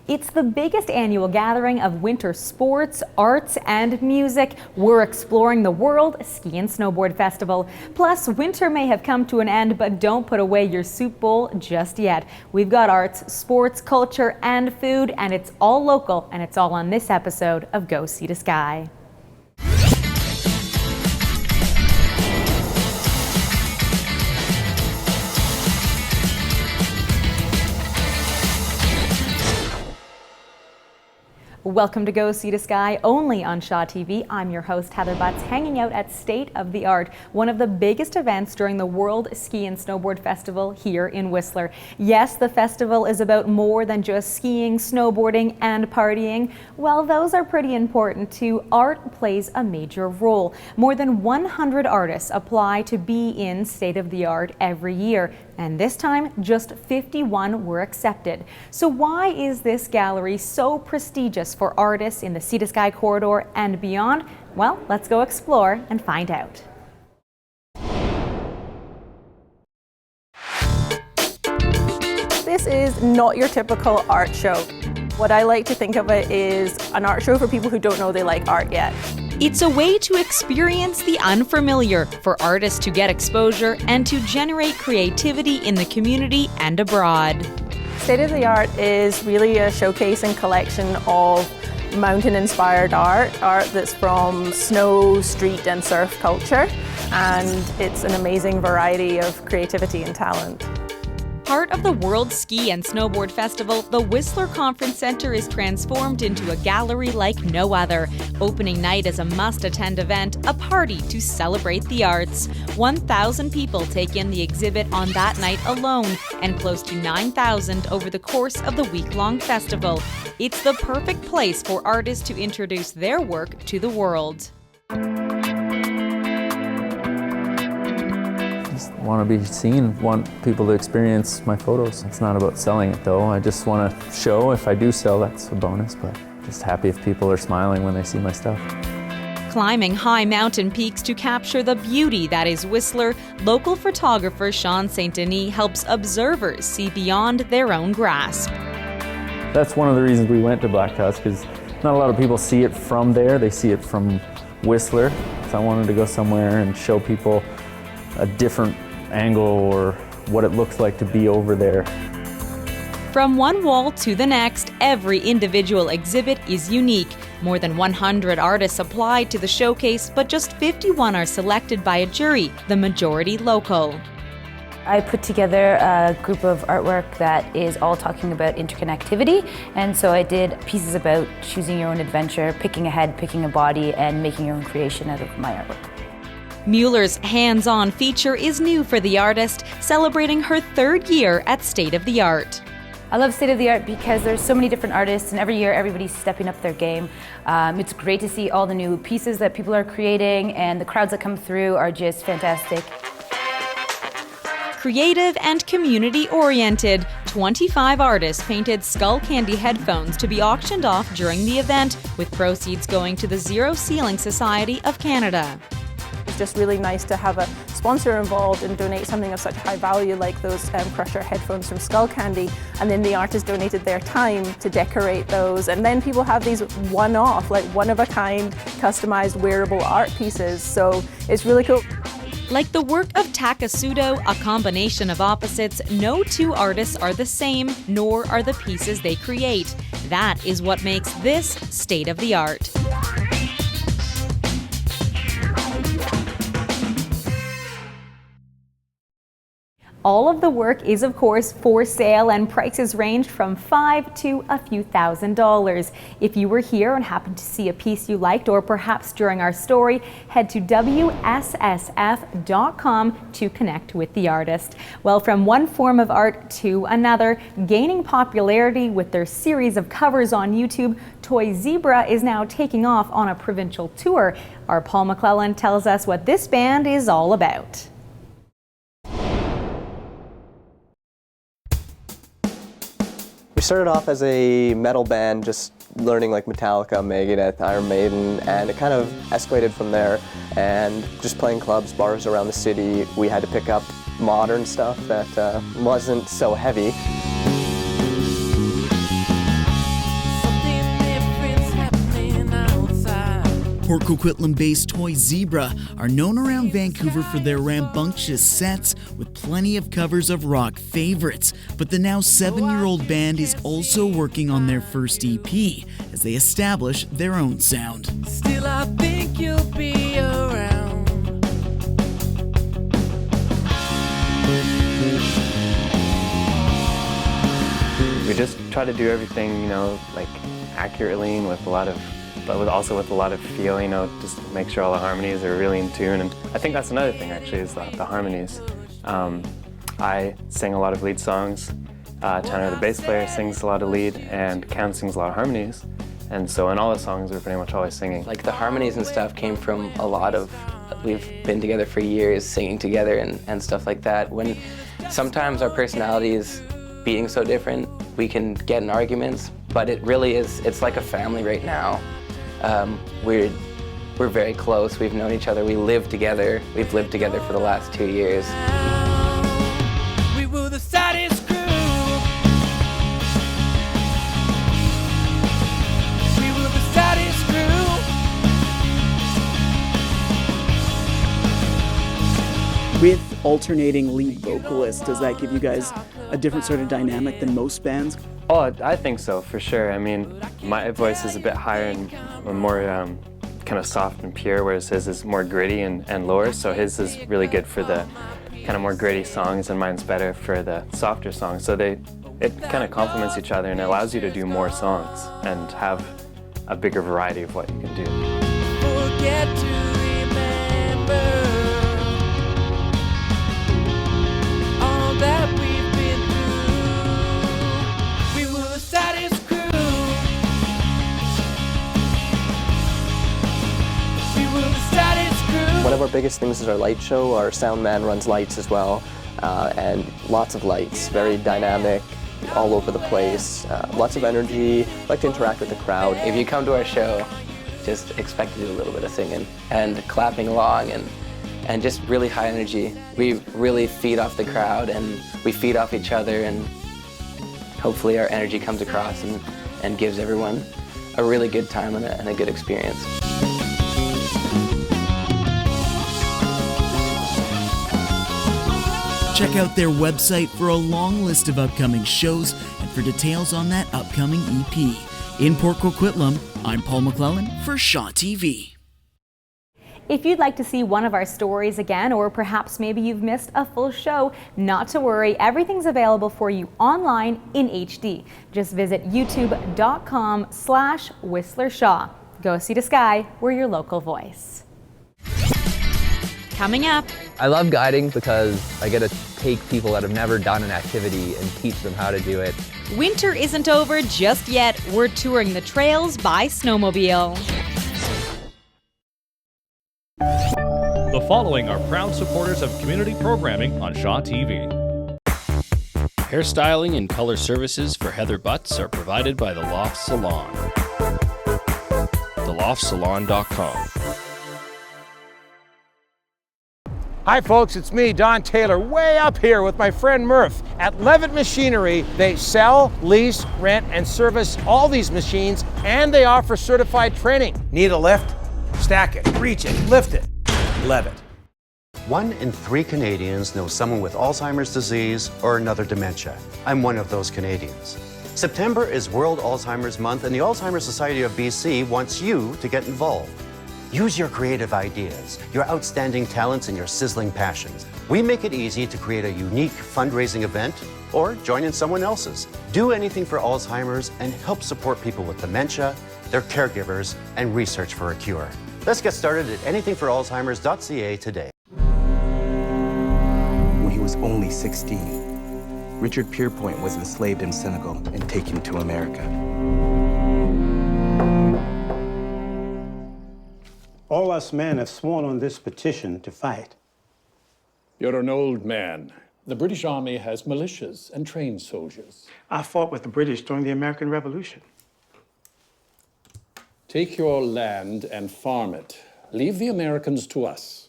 It's the biggest annual gathering of winter sports, arts, and music. We're exploring the World Ski and Snowboard Festival. Plus, winter may have come to an end, but don't put away your soup bowl just yet. We've got arts, sports, culture, and food, and it's all local, and it's all on this episode of Go Sea to Sky. Welcome to Go Sea to Sky, only on Shaw TV. I'm your host, Heather Butts, hanging out at State of the Art, one of the biggest events during the World Ski and Snowboard Festival here in Whistler. Yes, the festival is about more than just skiing, snowboarding, and partying. Well, those are pretty important too. Art plays a major role. More than 100 artists apply to be in State of the Art every year. And this time, just 51 were accepted. So why is this gallery so prestigious for artists in the Sea to Sky corridor and beyond? Well, let's go explore and find out. This is not your typical art show. What I like to think of it is an art show for people who don't know they like art yet. It's a way to experience the unfamiliar, for artists to get exposure and to generate creativity in the community and abroad. State of the Art is really a showcase and collection of mountain-inspired art that's from snow, street and surf culture, and it's an amazing variety of creativity and talent. Part of the World Ski and Snowboard Festival, the Whistler Conference Center is transformed into a gallery like no other. Opening night is a must-attend event, a party to celebrate the arts. 1,000 people take in the exhibit on that night alone, and close to 9,000 over the course of the week-long festival. It's the perfect place for artists to introduce their work to the world. Want to be seen, want people to experience my photos. It's not about selling it though. I just want to show. If I do sell, that's a bonus, but just happy if people are smiling when they see my stuff. Climbing high mountain peaks to capture the beauty that is Whistler, local photographer Sean St. Denis helps observers see beyond their own grasp. That's one of the reasons we went to Black Tusk, because not a lot of people see it from there. They see it from Whistler. So I wanted to go somewhere and show people a different angle or what it looks like to be over there. From one wall to the next, every individual exhibit is unique. More than 100 artists applied to the showcase, but just 51 are selected by a jury, the majority local. I put together a group of artwork that is all talking about interconnectivity, and so I did pieces about choosing your own adventure, picking a head, picking a body, and making your own creation out of my artwork. Mueller's hands-on feature is new for the artist, celebrating her third year at State of the Art. I love State of the Art because there's so many different artists, and every year everybody's stepping up their game. It's great to see all the new pieces that people are creating, and the crowds that come through are just fantastic. Creative and community-oriented, 25 artists painted skull candy headphones to be auctioned off during the event, with proceeds going to the Zero Ceiling Society of Canada. It's just really nice to have a sponsor involved and donate something of such high value like those Crusher headphones from Skull Candy, and then the artist donated their time to decorate those, and then people have these one-off, like one-of-a-kind customized wearable art pieces, so it's really cool. Like the work of Takasudo, a combination of opposites, no two artists are the same, nor are the pieces they create. That is what makes this State of the Art. All of the work is, of course, for sale, and prices range from $5 to a few $1,000s. If you were here and happened to see a piece you liked, or perhaps during our story, head to WSSF.com to connect with the artist. Well, from one form of art to another, gaining popularity with their series of covers on YouTube, Toy Zebra is now taking off on a provincial tour. Our Paul McClellan tells us what this band is all about. We started off as a metal band, just learning like Metallica, Megadeth, Iron Maiden, and it kind of escalated from there. And just playing clubs, bars around the city, we had to pick up modern stuff that wasn't so heavy. Port Coquitlam-based Toy Zebra are known around Vancouver for their rambunctious sets with plenty of covers of rock favorites. But the now 7-year-old band is also working on their first EP as they establish their own sound. Still, I think you'll be around. We just try to do everything, you know, like accurately and with a lot of feel, you know, just make sure all the harmonies are really in tune. And I think that's another thing actually, is the harmonies. I sing a lot of lead songs. Tanner, the bass player, sings a lot of lead, and Cam sings a lot of harmonies. And so in all the songs, we're pretty much always singing. Like the harmonies and stuff came from a lot of, we've been together for years, singing together and stuff like that. When sometimes our personalities being so different, we can get in arguments, but it really is, it's like a family right now. We're very close, we've known each other, we live together. We've lived together for the last 2 years. We were the saddest crew. We were the saddest crew. With alternating lead vocalists, does that give you guys a different sort of dynamic than most bands? Oh, I think so, for sure. I mean, my voice is a bit higher and more kind of soft and pure, whereas his is more gritty and lower, so his is really good for the kind of more gritty songs, and mine's better for the softer songs. So it kind of complements each other, and it allows you to do more songs and have a bigger variety of what you can do. Forget to remember all that we've been through. We were the saddest crew. We were the saddest crew. One of our biggest things is our light show. Our sound man runs lights as well, and lots of lights, very dynamic, all over the place, lots of energy, like to interact with the crowd. If you come to our show, just expect to do a little bit of singing and clapping along and just really high energy. We really feed off the crowd and we feed off each other, and hopefully our energy comes across and gives everyone a really good time and a good experience. Check out their website for a long list of upcoming shows and for details on that upcoming EP. In Port Coquitlam, I'm Paul McClellan for Shaw TV. If you'd like to see one of our stories again, or perhaps maybe you've missed a full show, not to worry, everything's available for you online in HD. Just visit youtube.com/WhistlerShaw. Go see the sky, we're your local voice. Coming up. I love guiding because I get to take people that have never done an activity and teach them how to do it. Winter isn't over just yet. We're touring the trails by snowmobile. The following are proud supporters of community programming on Shaw TV. Hairstyling and color services for Heather Butts are provided by The Loft Salon. TheLoftSalon.com. Hi folks, it's me, Don Taylor, way up here with my friend Murph at Levitt Machinery. They sell, lease, rent, and service all these machines, and they offer certified training. Need a lift? Stack it, reach it, lift it. Levitt. 1 in 3 Canadians know someone with Alzheimer's disease or another dementia. I'm one of those Canadians. September is World Alzheimer's Month, and the Alzheimer's Society of BC wants you to get involved. Use your creative ideas, your outstanding talents, and your sizzling passions. We make it easy to create a unique fundraising event or join in someone else's. Do anything for Alzheimer's and help support people with dementia, their caregivers, and research for a cure. Let's get started at anythingforalzheimers.ca today. When he was only 16, Richard Pierpoint was enslaved in Senegal and taken to America. All us men have sworn on this petition to fight. You're an old man. The British Army has militias and trained soldiers. I fought with the British during the American Revolution. Take your land and farm it. Leave the Americans to us.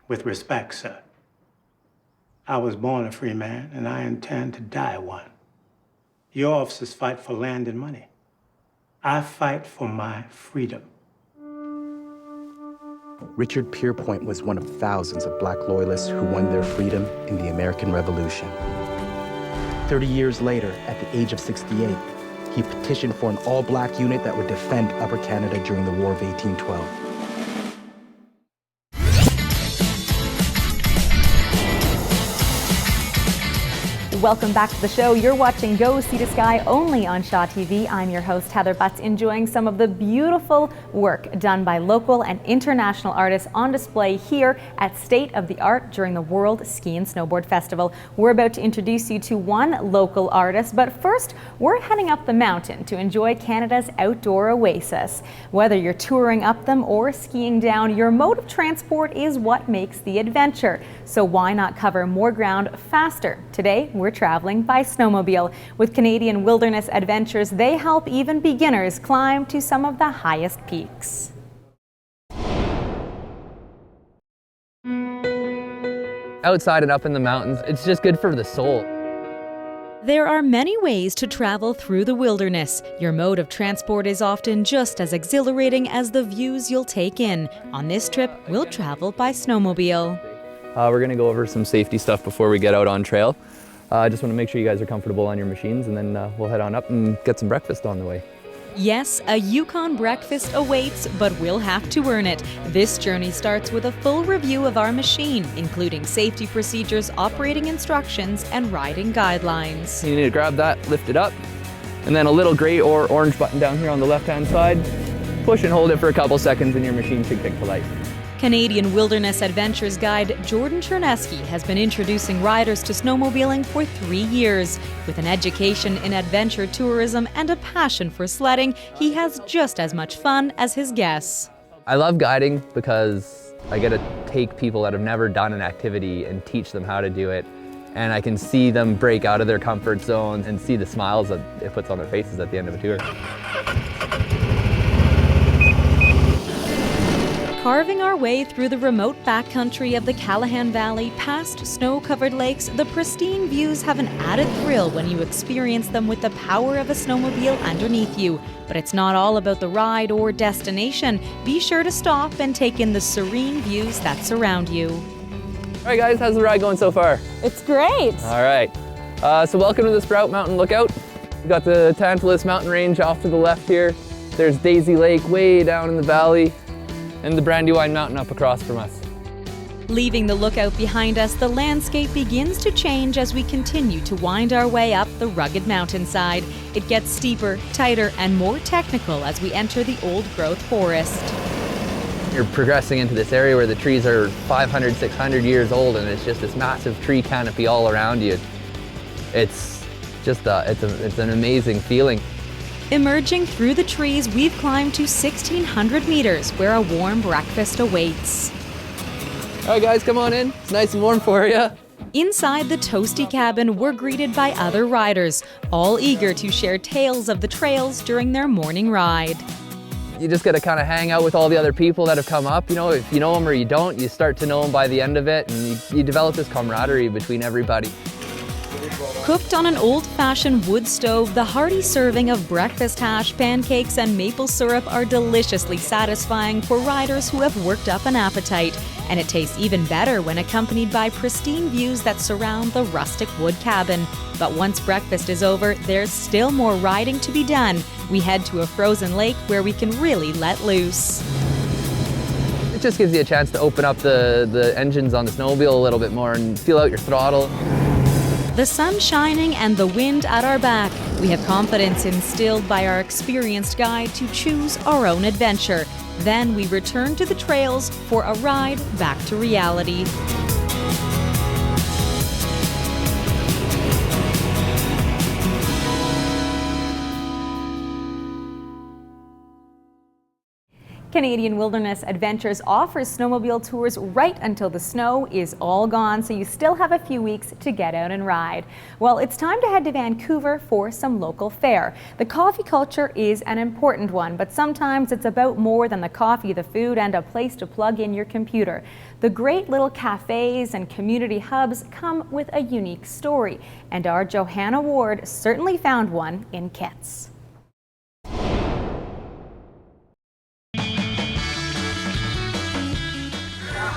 With respect, sir. I was born a free man, and I intend to die one. Your officers fight for land and money. I fight for my freedom. Richard Pierpoint was one of thousands of black loyalists who won their freedom in the American Revolution. 30 years later, at the age of 68, he petitioned for an all-black unit that would defend Upper Canada during the War of 1812. Welcome back to the show. You're watching Go Sea to Sky only on Shaw TV. I'm your host, Heather Butts, enjoying some of the beautiful work done by local and international artists on display here at State of the Art during the World Ski and Snowboard Festival. We're about to introduce you to one local artist, but first, we're heading up the mountain to enjoy Canada's outdoor oasis. Whether you're touring up them or skiing down, your mode of transport is what makes the adventure. So why not cover more ground faster? Today, we're traveling by snowmobile. With Canadian Wilderness Adventures, they help even beginners climb to some of the highest peaks. Outside and up in the mountains, it's just good for the soul. There are many ways to travel through the wilderness. Your mode of transport is often just as exhilarating as the views you'll take in. On this trip, we'll travel by snowmobile. We're going to go over some safety stuff before we get out on trail. I just want to make sure you guys are comfortable on your machines, and then we'll head on up and get some breakfast on the way. Yes, a Yukon breakfast awaits, but we'll have to earn it. This journey starts with a full review of our machine, including safety procedures, operating instructions, and riding guidelines. You need to grab that, lift it up, and then a little gray or orange button down here on the left-hand side. Push and hold it for a couple seconds and your machine should kick to life. Canadian Wilderness Adventures guide Jordan Chernesky has been introducing riders to snowmobiling for 3 years. With an education in adventure tourism and a passion for sledding, he has just as much fun as his guests. I love guiding because I get to take people that have never done an activity and teach them how to do it. And I can see them break out of their comfort zone and see the smiles that it puts on their faces at the end of a tour. Carving our way through the remote backcountry of the Callahan Valley, past snow-covered lakes, the pristine views have an added thrill when you experience them with the power of a snowmobile underneath you. But it's not all about the ride or destination. Be sure to stop and take in the serene views that surround you. All right, guys, how's the ride going so far? It's great. All right, so welcome to the Sprout Mountain Lookout. We've got the Tantalus Mountain Range off to the left here. There's Daisy Lake way down in the valley, and the Brandywine Mountain up across from us. Leaving the lookout behind us, the landscape begins to change as we continue to wind our way up the rugged mountainside. It gets steeper, tighter, and more technical as we enter the old-growth forest. You're progressing into this area where the trees are 500, 600 years old, and it's just this massive tree canopy all around you. It's just it's an amazing feeling. Emerging through the trees, we've climbed to 1,600 meters where a warm breakfast awaits. All right, guys, come on in. It's nice and warm for you. Inside the toasty cabin, we're greeted by other riders, all eager to share tales of the trails during their morning ride. You just got to kind of hang out with all the other people that have come up. You know, if you know them or you don't, you start to know them by the end of it, and you develop this camaraderie between everybody. Cooked on an old-fashioned wood stove, the hearty serving of breakfast hash, pancakes, and maple syrup are deliciously satisfying for riders who have worked up an appetite. And it tastes even better when accompanied by pristine views that surround the rustic wood cabin. But once breakfast is over, there's still more riding to be done. We head to a frozen lake where we can really let loose. It just gives you a chance to open up the engines on the snowmobile a little bit more and feel out your throttle. The sun shining and the wind at our back. We have confidence instilled by our experienced guide to choose our own adventure. Then we return to the trails for a ride back to reality. Canadian Wilderness Adventures offers snowmobile tours right until the snow is all gone, so you still have a few weeks to get out and ride. Well, it's time to head to Vancouver for some local fare. The coffee culture is an important one, but sometimes it's about more than the coffee, the food, and a place to plug in your computer. The great little cafes and community hubs come with a unique story, and our Johanna Ward certainly found one in Kits.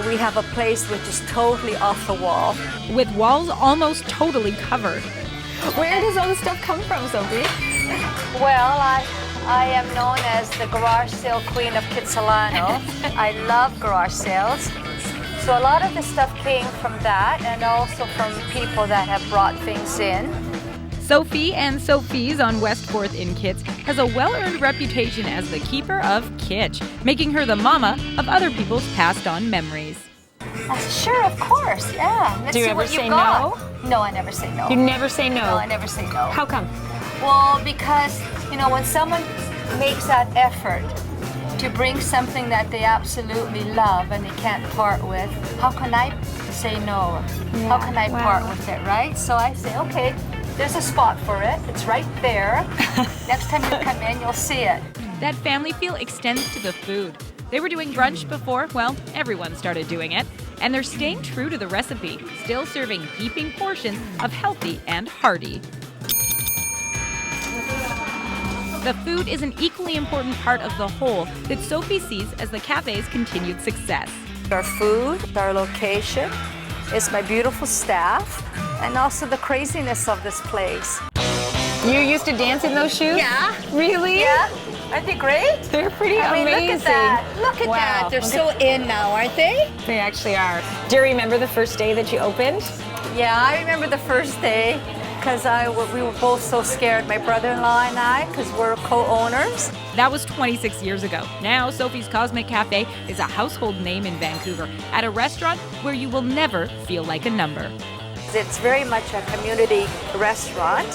we have a place which is totally off the wall. With walls almost totally covered. Where does all this stuff come from, Sophie? Well, I am known as the garage sale queen of Kitsilano. I love garage sales. So a lot of the stuff came from that, and also from people that have brought things in. Sophie and Sophie's on West 4th in Kits has a well-earned reputation as the keeper of kitsch, making her the mama of other people's passed on memories. Sure, of course, yeah. Let's Do you see ever what you've say got. no? No, I never say no. You never say no? No, I never say no. How come? Well, because, you know, when someone makes that effort to bring something that they absolutely love and they can't part with, how can I say no? How can I part with it, right? So I say, okay, there's a spot for it. It's right there. Next time you come in, you'll see it. That family feel extends to the food. They were doing brunch before, well, everyone started doing it, and they're staying true to the recipe, still serving heaping portions of healthy and hearty. The food is an equally important part of the whole that Sophie sees as the cafe's continued success. Our food, our location, is my beautiful staff, and also the craziness of this place. You used to dance in those shoes? Yeah. Really? Yeah. Aren't they great? They're pretty amazing. Look at that. Look at that. They're so in now, aren't they? They actually are. Do you remember the first day that you opened? Yeah, I remember the first day because we were both so scared, my brother-in-law and I, because we're co-owners. That was 26 years ago. Now, Sophie's Cosmic Cafe is a household name in Vancouver at a restaurant where you will never feel like a number. It's very much a community restaurant,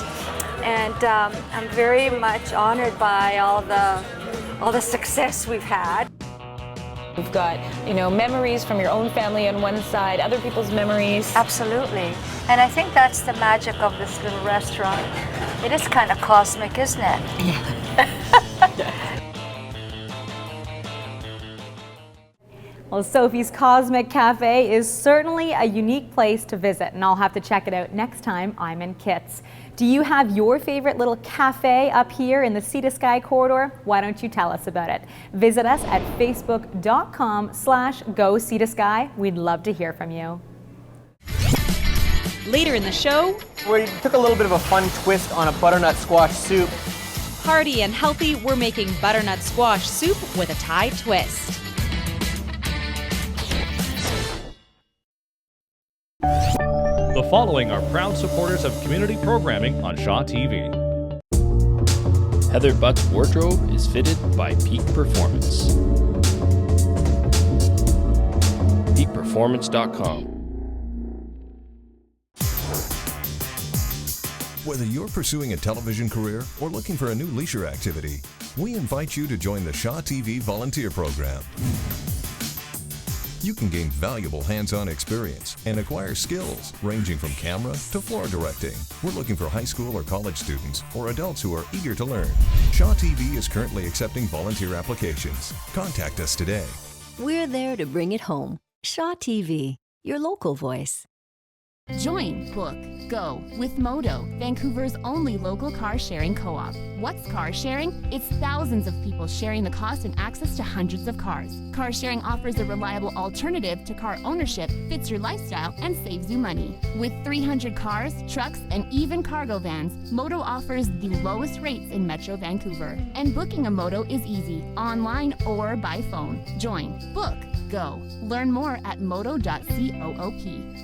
and I'm very much honored by all the success we've had. We've got, you know, memories from your own family on one side, other people's memories. Absolutely. And I think that's the magic of this little restaurant. It is kind of cosmic, isn't it? Well, Sophie's Cosmic Cafe is certainly a unique place to visit, and I'll have to check it out next time I'm in Kits. Do you have your favorite little cafe up here in the Sea to Sky corridor? Why don't you tell us about it? Visit us at facebook.com/Go Sea to Sky. We'd love to hear from you. Later in the show, we took a little bit of a fun twist on a butternut squash soup. hearty and healthy, we're making butternut squash soup with a Thai twist. The following are proud supporters of community programming on Shaw TV. Heather Butt's wardrobe is fitted by Peak Performance. PeakPerformance.com. Whether you're pursuing a television career or looking for a new leisure activity, we invite you to join the Shaw TV volunteer program. You can gain valuable hands-on experience and acquire skills ranging from camera to floor directing. We're looking for high school or college students or adults who are eager to learn. Shaw TV is currently accepting volunteer applications. Contact us today. We're there to bring it home. Shaw TV, your local voice. Join, book, go with Moto, Vancouver's only local car sharing co-op. What's car sharing? It's thousands of people sharing the cost and access to hundreds of cars. Car sharing offers a reliable alternative to car ownership, fits your lifestyle, and saves you money. With 300 cars, trucks, and even cargo vans, Moto offers the lowest rates in Metro Vancouver. And booking a Moto is easy, online or by phone. Join, book, go. Learn more at moto.coop.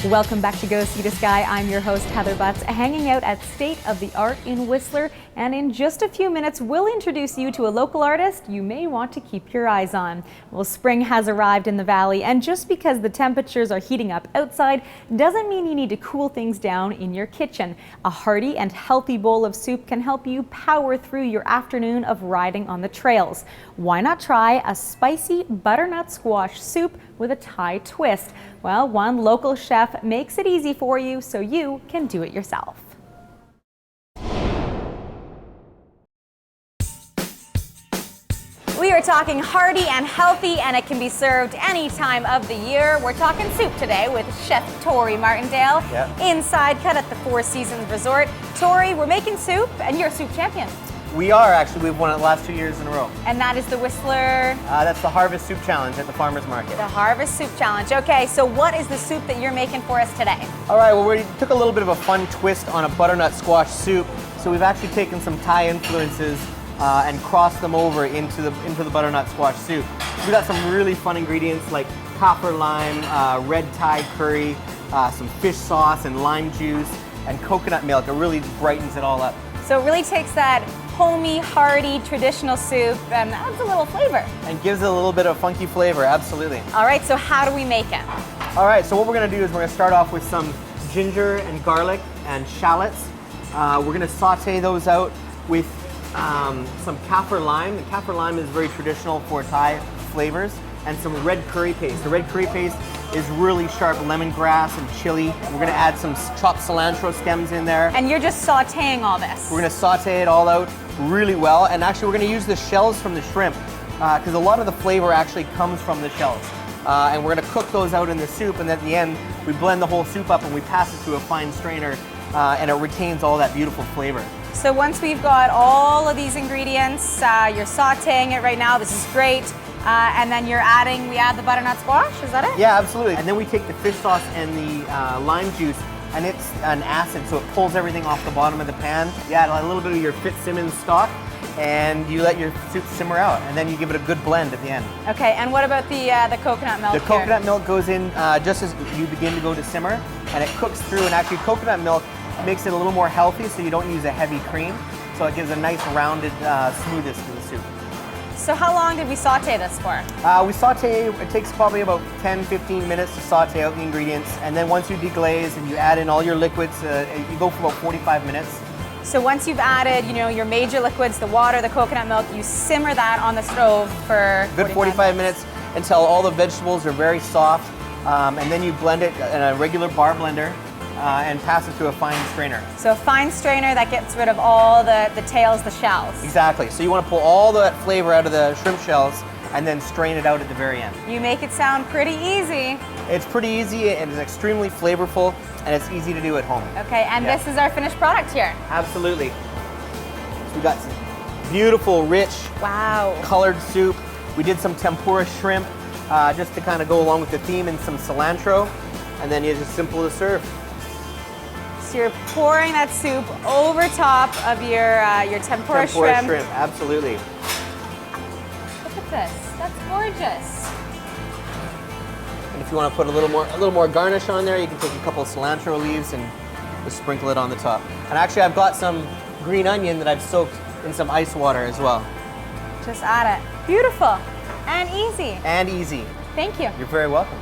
Welcome back to Go Sea to Sky. I'm your host, Heather Butts, hanging out at State of the Art in Whistler. And in just a few minutes, we'll introduce you to a local artist you may want to keep your eyes on. Well, spring has arrived in the valley, and just because the temperatures are heating up outside doesn't mean you need to cool things down in your kitchen. A hearty and healthy bowl of soup can help you power through your afternoon of riding on the trails. Why not try a spicy butternut squash soup with a Thai twist? Well, one local chef makes it easy for you so you can do it yourself. We are talking hearty and healthy, and it can be served any time of the year. We're talking soup today with Chef Tori Martindale, inside cut at the Four Seasons Resort. Tori, we're making soup, and you're a soup champion. We are actually. We've won it the last 2 years in a row. And that is the Whistler... That's the Harvest Soup Challenge at the Farmers Market. The Harvest Soup Challenge. Okay, so what is the soup that you're making for us today? All right, well, we took a little bit of a fun twist on a butternut squash soup. So we've actually taken some Thai influences and crossed them over into the butternut squash soup. We got some really fun ingredients like kaffir lime, red Thai curry, some fish sauce and lime juice, and coconut milk. It really brightens it all up. So it really takes that homey, hearty, traditional soup and adds a little flavor. And gives it a little bit of funky flavor, absolutely. All right, so how do we make it? All right, so what we're gonna do is we're gonna start off with some ginger and garlic and shallots. We're gonna saute those out with some kaffir lime. The kaffir lime is very traditional for Thai flavors, and some red curry paste. The red curry paste is really sharp lemongrass and chili. We're gonna add some chopped cilantro stems in there. And you're just sauteing all this? We're gonna saute it all out really well, and actually we're gonna use the shells from the shrimp because a lot of the flavor actually comes from the shells. And we're gonna cook those out in the soup, and at the end we blend the whole soup up and we pass it through a fine strainer and it retains all that beautiful flavor. So once we've got all of these ingredients, you're sauteing it right now, this is great. And then we add the butternut squash, is that it? Yeah, absolutely. And then we take the fish sauce and the lime juice, and it's an acid, so it pulls everything off the bottom of the pan. You add a little bit of your Fitzsimmons stock, and you let your soup simmer out, and then you give it a good blend at the end. Okay, and what about the coconut milk? The coconut milk goes in just as you begin to go to simmer, and it cooks through, and actually coconut milk makes it a little more healthy, so you don't use a heavy cream, so it gives a nice rounded smoothness to the soup. So how long did we saute this for? We saute, it takes probably about 10-15 minutes to saute out the ingredients, and then once you deglaze and you add in all your liquids, you go for about 45 minutes. So once you've added, your major liquids, the water, the coconut milk, you simmer that on the stove for good 45 minutes until all the vegetables are very soft, and then you blend it in a regular bar blender and pass it through a fine strainer. So a fine strainer that gets rid of all the tails, the shells. Exactly. So you want to pull all that flavor out of the shrimp shells and then strain it out at the very end. You make it sound pretty easy. It's pretty easy, and it's extremely flavorful, and it's easy to do at home. Okay, and this is our finished product here. Absolutely. So we got some beautiful, rich, colored soup. We did some tempura shrimp just to kind of go along with the theme, and some cilantro, and then it's just simple to serve. So you're pouring that soup over top of your tempura shrimp. Absolutely. Look at this, that's gorgeous. And if you want to put a little more garnish on there, you can take a couple of cilantro leaves and just sprinkle it on the top. And actually, I've got some green onion that I've soaked in some ice water as well. Just add it. Beautiful and easy. And easy. Thank you. You're very welcome.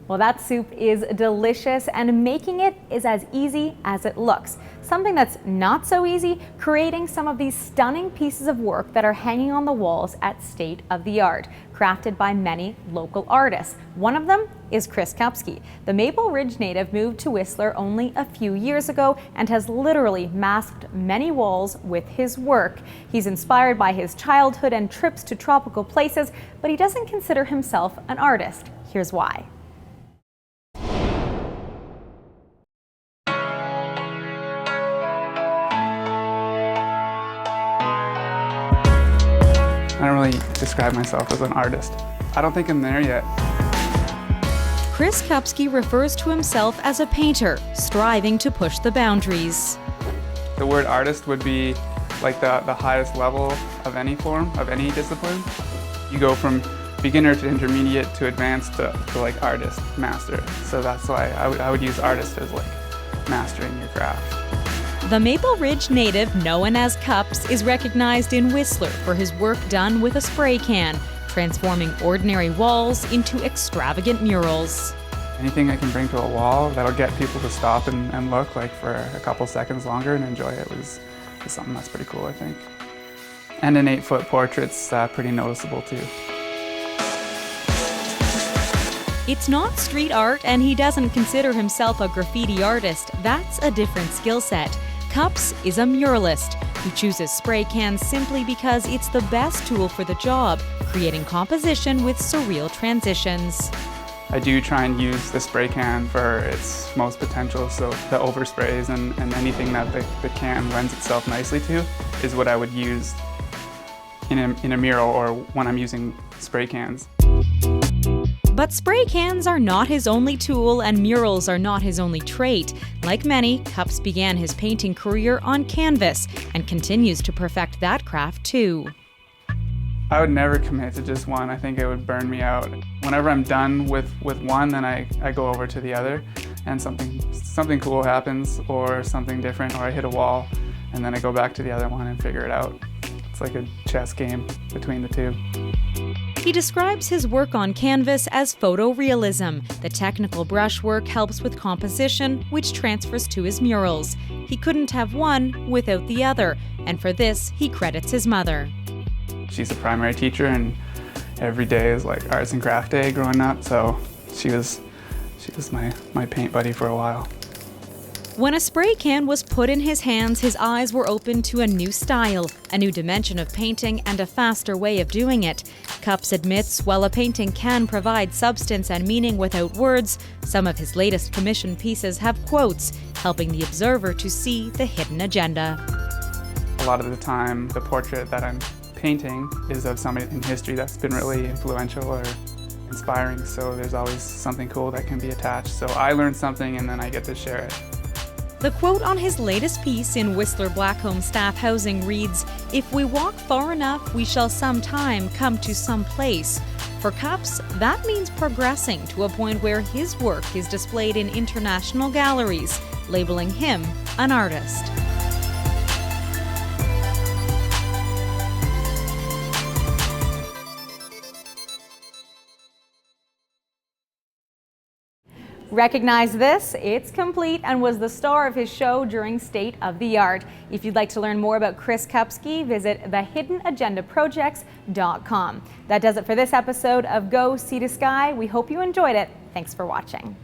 Well, that soup is delicious, and making it is as easy as it looks. Something that's not so easy, creating some of these stunning pieces of work that are hanging on the walls at State of the Art, crafted by many local artists. One of them is Chris Kupski. The Maple Ridge native moved to Whistler only a few years ago and has literally masked many walls with his work. He's inspired by his childhood and trips to tropical places, but he doesn't consider himself an artist. Here's why. I don't really describe myself as an artist. I don't think I'm there yet. Chris Kupski refers to himself as a painter, striving to push the boundaries. The word artist would be like the highest level of any form, of any discipline. You go from beginner to intermediate to advanced to like artist, master. So that's why I would use artist as like mastering your craft. The Maple Ridge native known as Cups is recognized in Whistler for his work done with a spray can, transforming ordinary walls into extravagant murals. Anything I can bring to a wall that'll get people to stop and look like for a couple seconds longer and enjoy it is something that's pretty cool, I think. And an 8-foot portrait's pretty noticeable too. It's not street art, and he doesn't consider himself a graffiti artist. That's a different skill set. Cups is a muralist who chooses spray cans simply because it's the best tool for the job, creating composition with surreal transitions. I do try and use the spray can for its most potential, so the oversprays and anything that the can lends itself nicely to is what I would use in a mural or when I'm using spray cans. But spray cans are not his only tool and murals are not his only trait. Like many, Cups began his painting career on canvas and continues to perfect that craft too. I would never commit to just one. I think it would burn me out. Whenever I'm done with one, then I go over to the other and something cool happens or something different, or I hit a wall and then I go back to the other one and figure it out. It's like a chess game between the two. He describes his work on canvas as photorealism. The technical brushwork helps with composition, which transfers to his murals. He couldn't have one without the other, and for this, he credits his mother. She's a primary teacher, and every day is like arts and craft day growing up, so she was my paint buddy for a while. When a spray can was put in his hands, his eyes were open to a new style, a new dimension of painting, and a faster way of doing it. Cups admits while a painting can provide substance and meaning without words, some of his latest commissioned pieces have quotes, helping the observer to see the hidden agenda. A lot of the time, the portrait that I'm painting is of somebody in history that's been really influential or inspiring, so there's always something cool that can be attached. So I learned something and then I get to share it. The quote on his latest piece in Whistler Blackcomb staff housing reads, "If we walk far enough, we shall sometime come to some place." For Cups, that means progressing to a point where his work is displayed in international galleries, labeling him an artist. Recognize this? It's complete and was the star of his show during State of the Art. If you'd like to learn more about Chris Kupski, visit thehiddenagendaprojects.com. That does it for this episode of Go Sea to Sky. We hope you enjoyed it. Thanks for watching.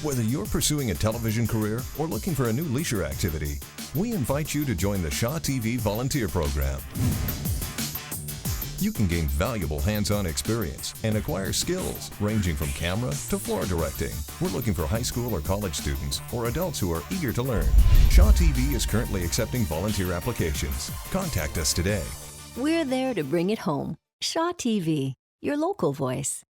Whether you're pursuing a television career or looking for a new leisure activity, we invite you to join the Shaw TV Volunteer Program. You can gain valuable hands-on experience and acquire skills ranging from camera to floor directing. We're looking for high school or college students or adults who are eager to learn. Shaw TV is currently accepting volunteer applications. Contact us today. We're there to bring it home. Shaw TV, your local voice.